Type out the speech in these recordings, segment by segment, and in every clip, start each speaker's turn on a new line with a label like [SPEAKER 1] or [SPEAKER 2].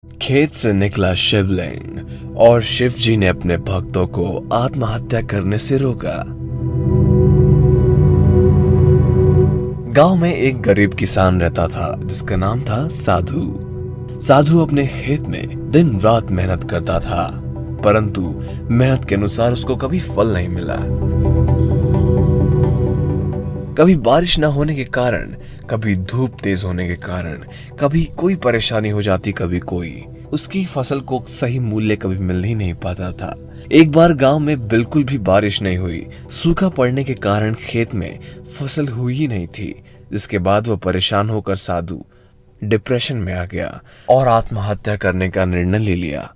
[SPEAKER 1] खेत से निकला शिवलिंग और शिव जी ने अपने भक्तों को आत्महत्या करने से रोका। गांव में एक गरीब किसान रहता था जिसका नाम था साधु। साधु अपने खेत में दिन रात मेहनत करता था, परंतु मेहनत के अनुसार उसको कभी फल नहीं मिला। कभी बारिश न होने के कारण, कभी धूप तेज होने के कारण, कभी कोई परेशानी हो जाती, कभी कोई। उसकी फसल को सही मूल्य कभी मिल ही नहीं पाता था। एक बार गांव में बिल्कुल भी बारिश नहीं हुई। सूखा पड़ने के कारण खेत में फसल हुई ही नहीं थी, जिसके बाद वो परेशान होकर साधु डिप्रेशन में आ गया और आत्महत्या करने का निर्णय ले लिया।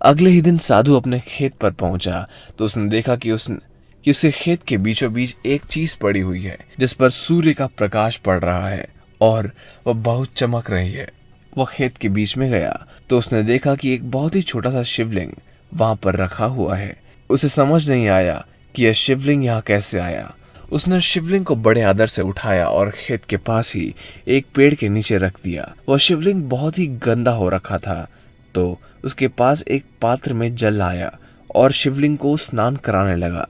[SPEAKER 1] अगले ही दिन साधु अपने खेत पर पहुंचा तो उसने देखा कि उसके खेत के बीचों बीच एक चीज पड़ी हुई है जिस पर सूर्य का प्रकाश पड़ रहा है और वह बहुत चमक रही है। वह खेत के बीच में गया तो उसने देखा कि एक बहुत ही छोटा सा शिवलिंग वहां पर रखा हुआ है। उसे समझ नहीं आया कि यह शिवलिंग यहाँ कैसे आया। उसने शिवलिंग को बड़े आदर से उठाया और खेत के पास ही एक पेड़ के नीचे रख दिया। वह शिवलिंग बहुत ही गंदा हो रखा था, तो उसके पास एक पात्र में जल आया और शिवलिंग को स्नान कराने लगा।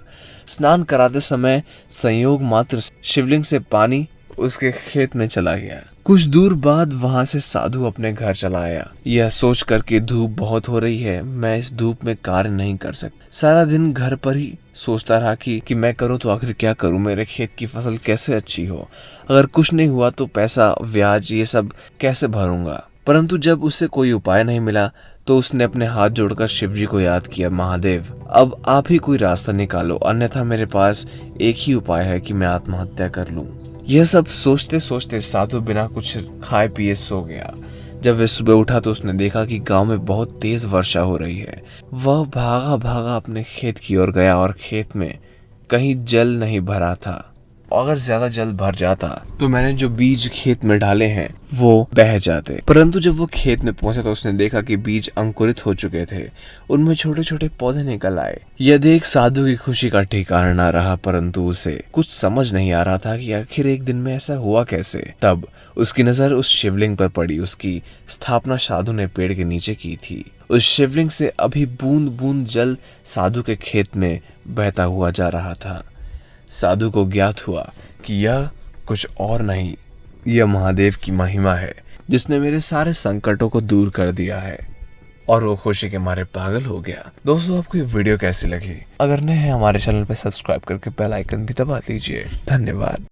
[SPEAKER 1] स्नान कराते समय संयोग मात्र शिवलिंग से पानी उसके खेत में चला गया। कुछ दूर बाद वहां से साधु अपने घर चला आया, यह सोच कर कि धूप बहुत हो रही है, मैं इस धूप में कार्य नहीं कर सकता। सारा दिन घर पर ही सोचता रहा कि मैं करूं तो आखिर क्या करूं, मेरे खेत की फसल कैसे अच्छी हो, अगर कुछ नहीं हुआ तो पैसा ब्याज ये सब कैसे भरूंगा। परंतु जब उससे कोई उपाय नहीं मिला तो उसने अपने हाथ जोड़कर शिव जी को याद किया, महादेव अब आप ही कोई रास्ता निकालो, अन्यथा मेरे पास एक ही उपाय है कि मैं आत्महत्या कर लूं। यह सब सोचते सोचते साधु बिना कुछ खाए पिए सो गया। जब वह सुबह उठा तो उसने देखा कि गांव में बहुत तेज वर्षा हो रही है। वह भागा भागा अपने खेत की ओर गया और खेत में कहीं जल नहीं भरा था। अगर ज्यादा जल भर जाता तो मैंने जो बीज खेत में डाले हैं वो बह जाते। परंतु जब वो खेत में पहुंचा तो उसने देखा कि बीज अंकुरित हो चुके थे, उनमें छोटे छोटे पौधे निकल आए। यह देख साधु की खुशी का ठिकाना ना रहा, परंतु उसे कुछ समझ नहीं आ रहा था कि आखिर एक दिन में ऐसा हुआ कैसे। तब उसकी नजर उस शिवलिंग पर पड़ी। उसकी स्थापना साधु ने पेड़ के नीचे की थी। उस शिवलिंग से अभी बूंद बूंद जल साधु के खेत में बहता हुआ जा रहा था। साधु को ज्ञात हुआ कि यह कुछ और नहीं, यह महादेव की महिमा है जिसने मेरे सारे संकटों को दूर कर दिया है। और वो खुशी के मारे पागल हो गया। दोस्तों, आपको ये वीडियो कैसी लगी? अगर नए हैं हमारे चैनल पर सब्सक्राइब करके बेल आइकन भी दबा दीजिए। धन्यवाद।